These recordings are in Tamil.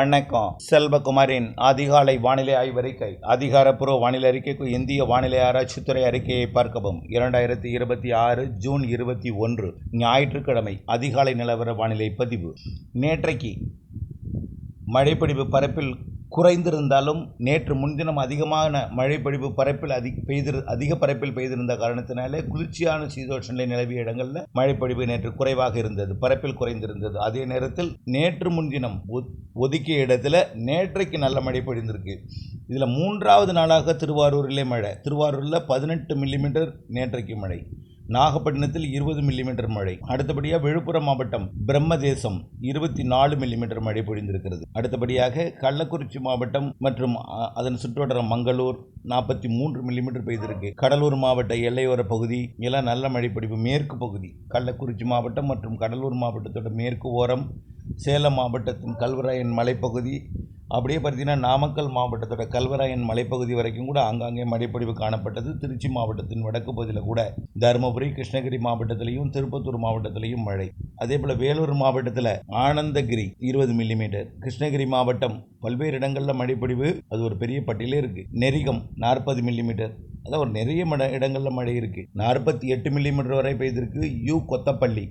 வணக்கம். செல்வகுமாரின் அதிகாலை வானிலை ஆய்வறிக்கை. அதிகாரப்பூர்வ வானிலை அறிக்கைக்கு இந்திய வானிலை ஆராய்ச்சித்துறை அறிக்கையை பார்க்கவும். 2026 ஜூன் 21 ஞாயிற்றுக்கிழமை அதிகாலை நிலவர வானிலை பதிவு. நேற்றைக்கு மழைப்பொழிவு பரப்பில் குறைந்திருந்தாலும் நேற்று முன்தினம் அதிகமான மழைப்பொழிவு பரப்பில் அதிக பரப்பில் பெய்திருந்த காரணத்தினாலே குளிர்ச்சியான சீதோஷ நிலை நிலவிய இடங்களில் மழைப்பொழிவு நேற்று குறைவாக இருந்தது, பரப்பில் குறைந்திருந்தது. அதே நேரத்தில் நேற்று முன்தினம் ஒதுக்கிய இடத்துல நேற்றைக்கு நல்ல மழை பொழிந்திருக்கு. இதில் மூன்றாவது நாளாக திருவாரூரிலே மழை. திருவாரூரில் 18 மில்லிமீட்டர் நேற்றைக்கு மழை. நாகப்பட்டினத்தில் 20 மில்லிமீட்டர் மழை. அடுத்தபடியாக விழுப்புரம் மாவட்டம் பிரம்மதேசம் 24 மில்லிமீட்டர் மழை பொழிந்திருக்கிறது. அடுத்தபடியாக கள்ளக்குறிச்சி மாவட்டம் மற்றும் அதன் சுற்றுவட்டாரம் மங்களூர் 43 மில்லிமீட்டர் பெய்திருக்கு. கடலூர் மாவட்ட எல்லையோர பகுதி எல்லாம் நல்ல மழைப்பொழிவு. மேற்கு பகுதி கள்ளக்குறிச்சி மாவட்டம் மற்றும் கடலூர் மாவட்டத்தோட மேற்கு ஓரம், சேலம் மாவட்டத்தின் கல்வராயன் மலைப்பகுதி, அப்படியே பார்த்தீங்கன்னா நாமக்கல் மாவட்டத்தோட கல்வராயன் மலைப்பகுதி வரைக்கும் கூட ஆங்காங்கே மழைப்பொழிவு காணப்பட்டது. திருச்சி மாவட்டத்தின் வடக்கு பகுதியில் கூட தருமபுரி, கிருஷ்ணகிரி மாவட்டத்திலையும் திருப்பத்தூர் மாவட்டத்திலையும் மழை. அதே போல் வேலூர் மாவட்டத்தில் ஆனந்தகிரி 20 மில்லிமீட்டர். கிருஷ்ணகிரி மாவட்டம் பல்வேறு இடங்களில் மழைப்பொழிவு, அது ஒரு பெரிய பட்டியலே இருக்குது. நெரிகம் 40 மில்லிமீட்டர். அதான் ஒரு நிறைய இடங்களில் மழை இருக்குது. 48 மில்லிமீட்டர் வரை பெய்திருக்கு. கொத்தப்பள்ளி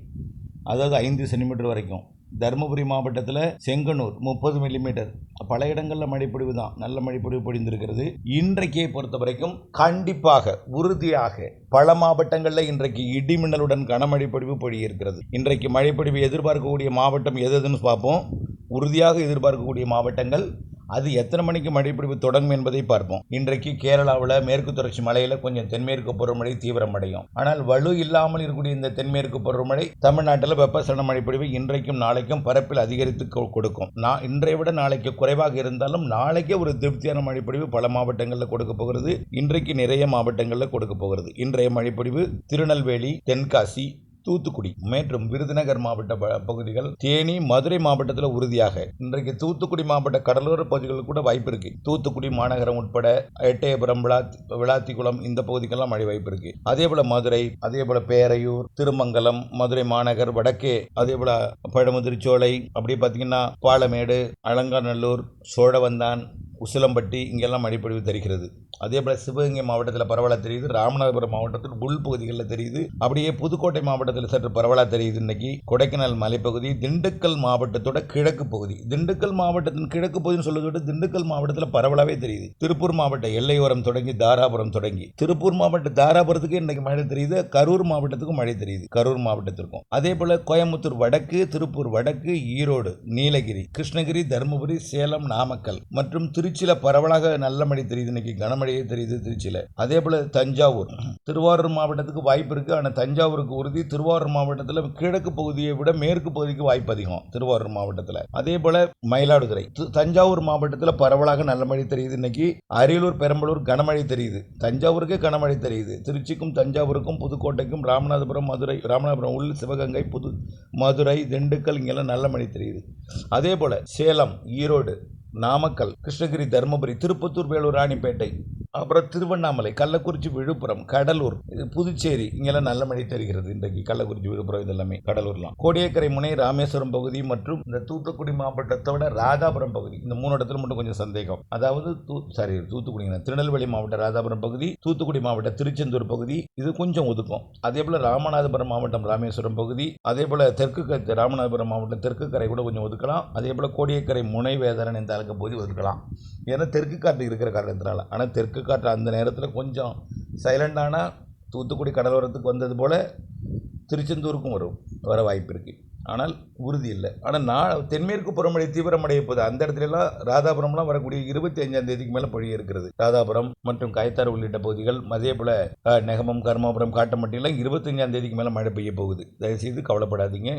அதாவது 5 சென்டிமீட்டர் வரைக்கும். தருமபுரி மாவட்டத்தில் செங்கனூர் 30 மில்லிமீட்டர். பல இடங்களில் மழைப்பொழிவு தான், நல்ல மழைப்பொழிவு பொழிந்திருக்கிறது. இன்றைக்கே பொறுத்த வரைக்கும் கண்டிப்பாக உறுதியாக பல மாவட்டங்களில் இன்றைக்கு இடிமின்னலுடன் கனமழை பொழிவு பொழியிருக்கிறது. இன்றைக்கு மழைப்பொழிவு எதிர்பார்க்கக்கூடிய மாவட்டம் எதுன்னு பார்ப்போம். உறுதியாக எதிர்பார்க்கக்கூடிய மாவட்டங்கள், அது எத்தனை மணிக்கு மழைப்பொழிவு தொடங்கும் என்பதை பார்ப்போம். இன்றைக்கு கேரளாவில் மேற்கு தொடர்ச்சி மலையில் கொஞ்சம் தென்மேற்கு பருவமழை தீவிரமடையும். ஆனால் வலு இல்லாமல் இருக்கக்கூடிய இந்த தென்மேற்கு பருவமழை தமிழ்நாட்டில் வெப்பசலன மழைப்பொழிவு இன்றைக்கும் நாளைக்கும் பரப்பில் அதிகரித்து கொடுக்கும். இன்றைய விட நாளைக்கு குறைவாக இருந்தாலும் நாளைக்கே ஒரு திருப்தியான மழைப்பொழிவு பல மாவட்டங்களில் கொடுக்க போகிறது. இன்றைக்கு நிறைய மாவட்டங்களில் கொடுக்க போகிறது. இன்றைய மழைப்பொழிவு திருநெல்வேலி, தென்காசி, தூத்துக்குடி மற்றும் விருதுநகர் மாவட்ட பகுதிகள், தேனி, மதுரை மாவட்டத்தில் உறுதியாக. இன்றைக்கு தூத்துக்குடி மாவட்ட கடலோர பகுதிகளில் கூட வாய்ப்பு இருக்கு. தூத்துக்குடி மாநகரம் உட்பட எட்டயபுரம், விளாத்திக்குளம் இந்த பகுதிக்கெல்லாம் மழை வாய்ப்பு இருக்கு. அதே போல மதுரை, அதே போல பேரையூர், திருமங்கலம், மதுரை மாநகர் வடக்கே, அதே போல பழமுதிர்ச்சோலை, அப்படி பார்த்தீங்கன்னா பாலமேடு, அலங்காநல்லூர், சோழவந்தான், உசிலம்பட்டி இங்கெல்லாம் மழைப்பொழிவு தெரிகிறது. அதே போல் சிவகங்கை மாவட்டத்தில் பரவலாக தெரியுது. ராமநாதபுரம் மாவட்டத்தில் உள்பகுதிகளில் தெரியுது. அப்படியே புதுக்கோட்டை மாவட்டத்தில் சற்று பரவலாக தெரியுது. இன்னைக்கு கொடைக்கானல் மலைப்பகுதி, திண்டுக்கல் மாவட்டத்தோட கிழக்கு பகுதி, திண்டுக்கல் மாவட்டத்தின் கிழக்கு பகுதின்னு சொல்லுவதை விட திண்டுக்கல் மாவட்டத்தில் பரவலாகவே தெரியுது. திருப்பூர் மாவட்ட எல்லையோரம் தொடங்கி தாராபுரம் தொடங்கி திருப்பூர் மாவட்ட தாராபுரத்துக்கு இன்னைக்கு மழை தெரியுது. கரூர் மாவட்டத்துக்கும் மழை தெரியுது, கரூர் மாவட்டத்திற்கும். அதே போல கோயம்புத்தூர் வடக்கு, திருப்பூர் வடக்கு, ஈரோடு, நீலகிரி, கிருஷ்ணகிரி, தருமபுரி, சேலம், நாமக்கல் மற்றும் திருச்சியில பரவலாக நல்ல மழை தெரியுது. இன்னைக்கு கனமழை தெரியுது திருச்சியில. அதே போல தஞ்சாவூர், திருவாரூர் மாவட்டத்துக்கு வாய்ப்பு இருக்கு. ஆனால் தஞ்சாவூருக்கு உறுதி. திருவாரூர் மாவட்டத்தில் கிழக்கு பகுதியை விட மேற்கு பகுதிக்கு வாய்ப்பு அதிகம் திருவாரூர் மாவட்டத்தில். அதே போல மயிலாடுதுறை, தஞ்சாவூர் மாவட்டத்தில் பரவலாக நல்ல மழை தெரியுது. இன்னைக்கு அரியலூர், பெரம்பலூர் கனமழை தெரியுது. தஞ்சாவூருக்கே கனமழை தெரியுது. திருச்சிக்கும் தஞ்சாவூருக்கும் புதுக்கோட்டைக்கும் ராமநாதபுரம், மதுரை, ராமநாதபுரம் உள் சிவகங்கை, மதுரை, திண்டுக்கல் இங்கெல்லாம் நல்ல மழை தெரியுது. அதே போல சேலம், ஈரோடு, நாமக்கல், கிருஷ்ணகிரி, தருமபுரி, திருப்பத்தூர், வேலூர், ராணிப்பேட்டை, அப்புறம் திருவண்ணாமலை, கள்ளக்குறிச்சி, விழுப்புரம், கடலூர், புதுச்சேரி இங்கெல்லாம் நல்ல மழை தெரிகிறது. இன்றைக்கு கள்ளக்குறிச்சி, விழுப்புரம் இதெல்லாமே, கடலூர்லாம், கோடியக்கரை முனை, ராமேஸ்வரம் பகுதி மற்றும் இந்த தூத்துக்குடி மாவட்டத்தோட ராதாபுரம் பகுதி, இந்த 3 இடத்துல மட்டும் கொஞ்சம் சந்தேகம். அதாவது தூத்துக்குடி, திருநெல்வேலி மாவட்ட ராதாபுரம் பகுதி, தூத்துக்குடி மாவட்ட திருச்செந்தூர் பகுதி இது கொஞ்சம் ஒதுக்கும். அதே போல ராமநாதபுரம் மாவட்டம் ராமேஸ்வரம் பகுதி, அதே போல ராமநாதபுரம் மாவட்டம் தெற்கு கரை கூட கொஞ்சம் ஒதுக்கலாம். அதே போல கோடியக்கரை முனை, வேதாரன் இந்த பகுதி ஒதுக்கலாம். ஏன்னா தெற்கு காற்று இருக்கிற காரணத்தினால. ஆனால் தெற்கு காற்று அந்த நேரத்தில் கொஞ்சம் சைலண்டான தூத்துக்குடி கடலோரத்துக்கு வந்தது போல திருச்செந்தூருக்கும் வர வாய்ப்பு இருக்கு. ஆனால் உறுதி இல்லை. ஆனால் தென்மேற்கு புறமழை தீவிரமடைய போது அந்த இடத்துலலாம் ராதாபுரம்லாம் வரக்கூடிய 25ஆம் தேதிக்கு மேலே பொழிய இருக்கிறது. ராதாபுரம் மற்றும் காய்த்தாறு உள்ளிட்ட பகுதிகள், அதே போல நெகமம், கர்மாபுரம், காட்டமட்டிலாம் 25ஆம் தேதிக்கு மேலே மழை பெய்ய போகுது. தயவுசெய்து கவலைப்படாதீங்க,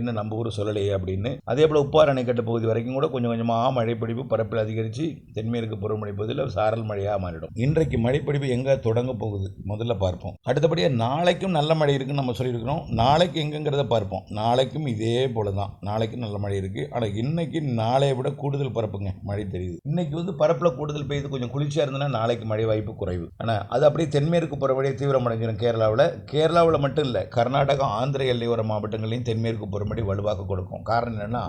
என்ன நம்ம ஊர் சொல்லலையே அப்படின்னு. அதே போல உப்பாறு அணைக்கட்டு பகுதி வரைக்கும் கூட கொஞ்சம் கொஞ்சமாக மழைப்பொழிவு பரப்பில் அதிகரித்து தென்மேற்கு புறமழை பகுதியில் சாரல் மழையாக மாறிடும். இன்றைக்கு மழைப்பொழிவு எங்கே தொடங்க போகுது முதல்ல பார்ப்போம். அடுத்தபடியாக நாளைக்கும் நல்ல மழை இருக்குன்னு நம்ம சொல்லியிருக்கிறோம். நாளைக்கு எங்கங்கிறத பார்ப்போம். நாளைக்கும் இதே போல தான் நாளைக்கு நல்ல மழை இருக்கு. ஆனால் இன்னைக்கு நாளையை விட கூடுதல் பரப்புங்க மழை தெரியுது. இன்னைக்கு வந்து பரப்புல கூடுதல் பெய்யுது, கொஞ்சம் குளிர்ச்சியா இருந்ததுன்னா நாளைக்கு மழை வாய்ப்பு குறைவு. ஆனால் அது அப்படியே தென்மேற்கு பருவமழை தீவிரமடைஞ்சிடும். கேரளாவில் மட்டும் இல்லை, கர்நாடகா ஆந்திர எல்லையோர மாவட்டங்களையும் தென்மேற்கு பருவமழை வலுவாக கொடுக்கும். காரணம் என்னன்னா,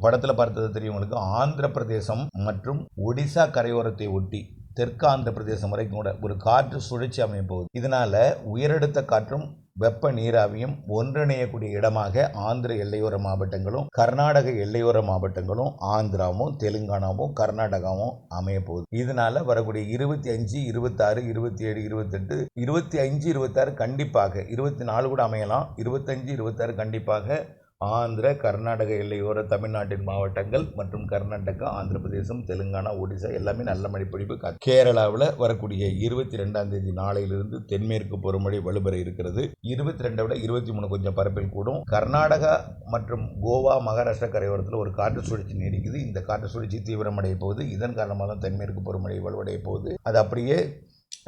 படத்துல பார்த்தது தெரியும் உங்களுக்கு, ஆந்திர பிரதேசம் மற்றும் ஒடிசா கரையோரத்தை ஒட்டி தெற்கு ஆந்திர பிரதேசம் வரைக்கும் கூட ஒரு காற்று சுழற்சி அமைய போகுது. இதனால உயரடுத்த காற்றும் வெப்ப நீராவியும் ஒன்றிணையக்கூடிய இடமாக ஆந்திர எல்லையோர மாவட்டங்களும் கர்நாடக எல்லையோர மாவட்டங்களும் ஆந்திராவும் தெலுங்கானாவும் கர்நாடகாவும் அமைய போகுது. இதனால வரக்கூடிய 25, 26, 27, 28, 25, 26 கண்டிப்பாக, 24 கூட அமையலாம், 25, 26 கண்டிப்பாக ஆந்திர கர்நாடக எல்லையோர தமிழ்நாட்டின் மாவட்டங்கள் மற்றும் கர்நாடகா, ஆந்திர பிரதேசம், தெலுங்கானா, ஒடிசா எல்லாமே நல்ல மழை பொழிவு. கேரளாவில் வரக்கூடிய 22ஆம் தேதி நாளையிலிருந்து தென்மேற்கு பருவமழை வலுப்பெற இருக்கிறது. 22 விட 23 கொஞ்சம் பரப்பில் கூடும். கர்நாடகா மற்றும் கோவா, மகாராஷ்டிரா கரையோரத்தில் ஒரு காற்று சுழற்சி நீடிக்குது. இந்த காற்று சுழற்சி தீவிரமடைய போகுது. இதன் காரணமாக தான் தென்மேற்கு பருவமழை வலுவடைய போகுது. அது அப்படியே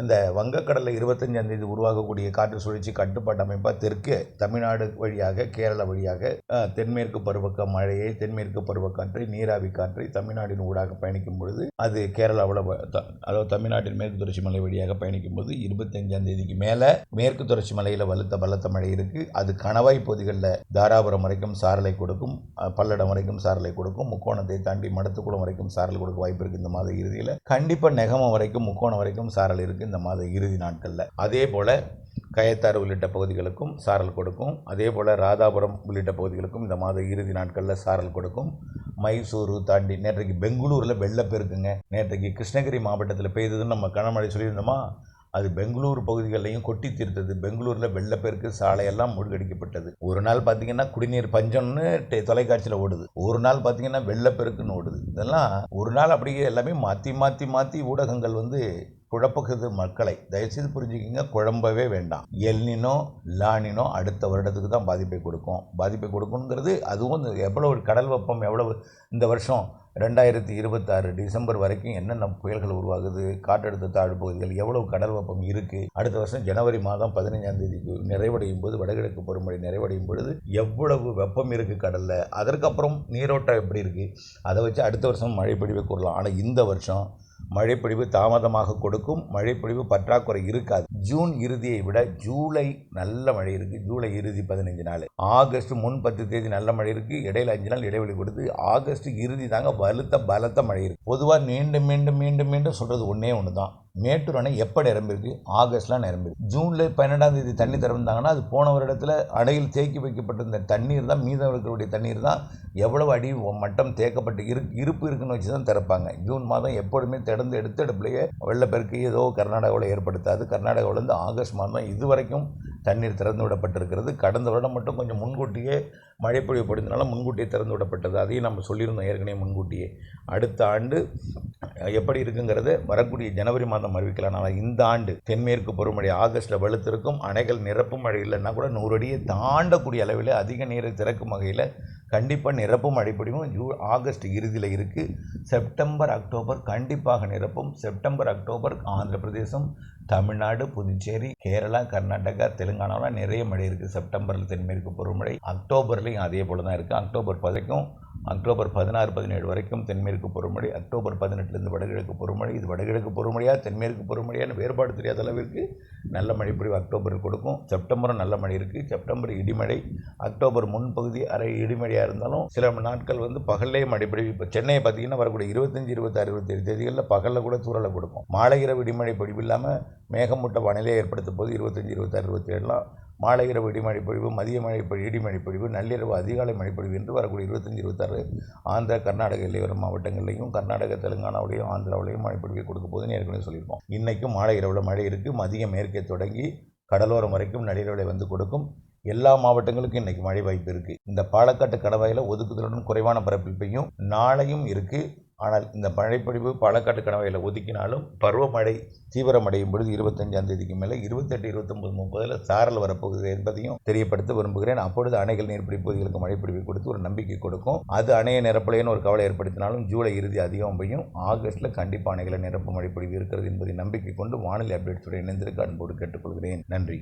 இந்த வங்கக்கடலில் 25ஆம் தேதி உருவாகக்கூடிய காற்று சுழற்சி கட்டுப்பாட்டு அமைப்பாக தெற்கே தமிழ்நாடு வழியாக கேரளா வழியாக தென்மேற்கு பருவ மழையை, தென்மேற்கு பருவக்காற்றை, நீராவி காற்றை தமிழ்நாட்டின் ஊடாக பயணிக்கும் பொழுது அது கேரளாவில், அதாவது தமிழ்நாட்டின் மேற்கு தொடர்ச்சி மலை வழியாக பயணிக்கும் போது 25ஆம் தேதிக்கு மேலே மேற்கு தொடர்ச்சி மலையில் பலத்த மழை இருக்குது. அது கணவாய் பகுதிகளில் தாராபுரம் வரைக்கும் சாரலை கொடுக்கும், பல்லடம் வரைக்கும் சாரலை கொடுக்கும், முக்கோணத்தை தாண்டி மடத்துக்குளம் வரைக்கும் சாரல் கொடுக்க வாய்ப்பு இருக்குது. இந்த மாத இறுதியில் கண்டிப்பாக நெகமம் வரைக்கும், முக்கோணம் வரைக்கும் சாரல் இருக்குது இந்த மாத இறுதி நாட்களில். அதே போல கயத்தாறு உள்ளிட்ட பகுதிகளுக்கும் சாரல் கொடுக்கும். அதே போல் ராதாபுரம் உள்ளிட்ட பகுதிகளுக்கும் இந்த மாத இறுதி நாட்களில் சாரல் கொடுக்கும். மைசூரு தாண்டி நேற்றைக்கு பெங்களூரில் வெள்ளப்பெருக்குங்க. நேற்றைக்கு கிருஷ்ணகிரி மாவட்டத்தில் பெய்ததுன்னு நம்ம கனமழை சொல்லியிருந்தோமா, அது பெங்களூர் பகுதிகளிலையும் கொட்டி தீர்த்தது. பெங்களூரில் வெள்ளப்பெருக்கு, சாலையெல்லாம் மூழ்கடிக்கப்பட்டது. ஒரு நாள் பார்த்தீங்கன்னா குடிநீர் பஞ்சம்னு தொலைக்காட்சியில் ஓடுது, ஒரு நாள் பார்த்தீங்கன்னா வெள்ளப்பெருக்குன்னு ஓடுது. இதெல்லாம் ஒரு நாள் அப்படியே எல்லாமே மாற்றி ஊடகங்கள் வந்து குழப்பக்குது மக்களை. தயவுசெய்து புரிஞ்சுக்கிங்க, குழம்பவே வேண்டாம். எல்னினோ லானினோ அடுத்த வருடத்துக்கு தான் பாதிப்பை கொடுக்குங்கிறது. அதுவும் எவ்வளவு கடல் வெப்பம், எவ்வளவு இந்த வருஷம் 2026 டிசம்பர் வரைக்கும் என்னென்ன புயல்கள் உருவாகுது, காற்றழுத்த தாழ்வு பகுதிகள், எவ்வளவு கடல் வெப்பம் இருக்குது, அடுத்த வருஷம் ஜனவரி மாதம் 15ஆம் தேதிக்கு நிறைவடையும் போது, வடகிழக்கு பருவமழை நிறைவடையும் பொழுது எவ்வளவு வெப்பம் இருக்குது கடலில், அதற்கப்புறம் நீரோட்டம் எப்படி இருக்குது, அதை வச்சு அடுத்த வருஷம் மழைப்பொழிவை கூறலாம். ஆனால் இந்த வருஷம் மழைப்பொழிவு தாமதமாக கொடுக்கும். மழைப்பொழிவு பற்றாக்குறை இருக்காது. ஜூன் இறுதியை விட ஜூலை நல்ல மழை இருக்குது. ஜூலை இறுதி 15 நாள், ஆகஸ்ட் முன் 10 தேதி நல்ல மழை இருக்குது. இடையில 5 நாள் இடைவெளி கொடுத்து ஆகஸ்ட் இறுதி தாங்க பலத்த மழை இருக்குது. பொதுவாக மீண்டும் சொல்கிறது ஒன்று தான், மேட்டூர் அணை எப்போ நிரம்பிருக்கு? ஆகஸ்ட்லாம் நிரம்பிருக்கு. ஜூனில் 12ஆம் தேதி தண்ணி திறந்தாங்கன்னா அது போன வருடத்தில் அணையில் தேக்கி வைக்கப்பட்டிருந்த தண்ணீர் தான், மீதம் இருக்கக்கூடிய தண்ணீர் தான் எவ்வளவு அடி மட்டம் தேக்கப்பட்டு இருப்பு இருக்குன்னு வச்சு தான் திறப்பாங்க. ஜூன் மாதம் எப்பொழுதுமே திறந்து எடுத்து அடுப்புலையே வெள்ளப்பெருக்கு ஏதோ கர்நாடகாவில் ஏற்படுத்தாது. கர்நாடகாவிலேருந்து ஆகஸ்ட் மாதம் இதுவரைக்கும் தண்ணீர் திறந்து விடப்பட்டிருக்கிறது. கடந்த வருடம் மட்டும் கொஞ்சம் முன்கூட்டியே மழைப்பொழிவு பொழிந்தனால முன்கூட்டியே திறந்து விடப்பட்டது. அதையும் நம்ம சொல்லியிருந்தோம் ஏற்கனவே முன்கூட்டியே. அடுத்த ஆண்டு எப்படி இருக்குங்கிறத வரக்கூடிய ஜனவரி மாதம் அறிவிக்கலாம். ஆனால் இந்த ஆண்டு தென்மேற்கு பருவமழை ஆகஸ்ட்டில் வலுத்திருக்கும். அணைகள் நிரப்பும் மழை இல்லைன்னா கூட 100 அடியை தாண்டக்கூடிய அளவில் அதிக நீரை திறக்கும் வகையில் கண்டிப்பாக நிரப்பும் மழைப்பொழிவும் ஆகஸ்ட் இறுதியில் இருக்குது. செப்டம்பர் அக்டோபர் கண்டிப்பாக நிரப்பும். செப்டம்பர் அக்டோபர் ஆந்திர பிரதேசம், தமிழ்நாடு, புதுச்சேரி, கேரளா, கர்நாடகா, தெலுங்கானாவில் நிறைய மழை இருக்குது. செப்டம்பரில் தென்மேற்கு பருவமழை, அக்டோபர்லேயும் அதே போல் தான் இருக்குது. அக்டோபர் 16, 17 வரைக்கும் தென்மேற்கு பருவமழை, அக்டோபர் 18 வடகிழக்கு பருவமழை. இது வடகிழக்கு பருவமழையா தென்மேற்கு பருவமழையான்னு வேறுபாடு தெரியாத அளவிற்கு நல்ல மழைப்பொழிவு அக்டோபரில் கொடுக்கும். செப்டம்பரும் நல்ல மழை இருக்குது. செப்டம்பர் இடிமழை, அக்டோபர் முன்பகுதி அரை இடிமழையாக இருந்தாலும் சில நாட்கள் வந்து பகல்லே மழைப்பொழிவு. இப்போ சென்னையை பார்த்தீங்கன்னா வரக்கூடிய 25, 26, 27 தேதிகளில் பகலில் கூட தூரலை கொடுக்கும். மாலை இரவு இடிமழை பொழிவு இல்லாமல் மேகமூட்ட வானிலை ஏற்படுத்தும் போது 25, 26, 27 மாலை இரவு இடிமழை பொழிவு, மதிய இடிமழை பொழிவு, நள்ளிரவு அதிகாலை மழைப்பொழிவு என்று வரக்கூடிய 25, 26 ஆந்திர கர்நாடக எல்லையோர மாவட்டங்களையும் கர்நாடக தெலுங்கானாவிலையும் ஆந்திராவிலையும் மழைப்பொழிவை கொடுக்க போதுன்னு ஏற்கனவே சொல்லியிருப்போம். இன்றைக்கும் மாலை இரவில் மழை இருக்குது. மதிய மேற்கே தொடங்கி கடலோரம் வரைக்கும் நள்ளிரவில் வந்து கொடுக்கும். எல்லா மாவட்டங்களுக்கும் இன்றைக்கி மழை வாய்ப்பு இருக்குது. இந்த பாலக்காட்டு கணவாயில் ஒதுக்குதலுடன் குறைவான பரப்பில் பெய்யும். நாளையும் இருக்குது. ஆனால் இந்த மழைப்பொழிவு பாலக்காட்டு கணவாயில் ஒதுக்கினாலும் பருவமழை தீவிரமடையும் பொழுது 25ஆம் தேதிக்கு மேலே 28, 29, 30 சாரல் வரப்போகுது என்பதையும் தெரியப்படுத்த விரும்புகிறேன். அப்பொழுது அணைகள் நீர்பிடி பகுதிகளுக்கு மழைப்பொழிவு கொடுத்து ஒரு நம்பிக்கை கொடுக்கும். அது அணையை நிரப்பலைன்னு ஒரு கவலை ஏற்படுத்தினாலும் ஜூலை இறுதி அதிகம் பெய்யும். ஆகஸ்ட்டில் கண்டிப்பாக அணைகளை நிரப்பு மழைப்பொழிவு இருக்கிறது என்பதை நம்பிக்கை கொண்டு வானிலை அப்டேட்ஸுடன் இணைந்திருக்க அன்போடு கேட்டுக்கொள்கிறேன். நன்றி.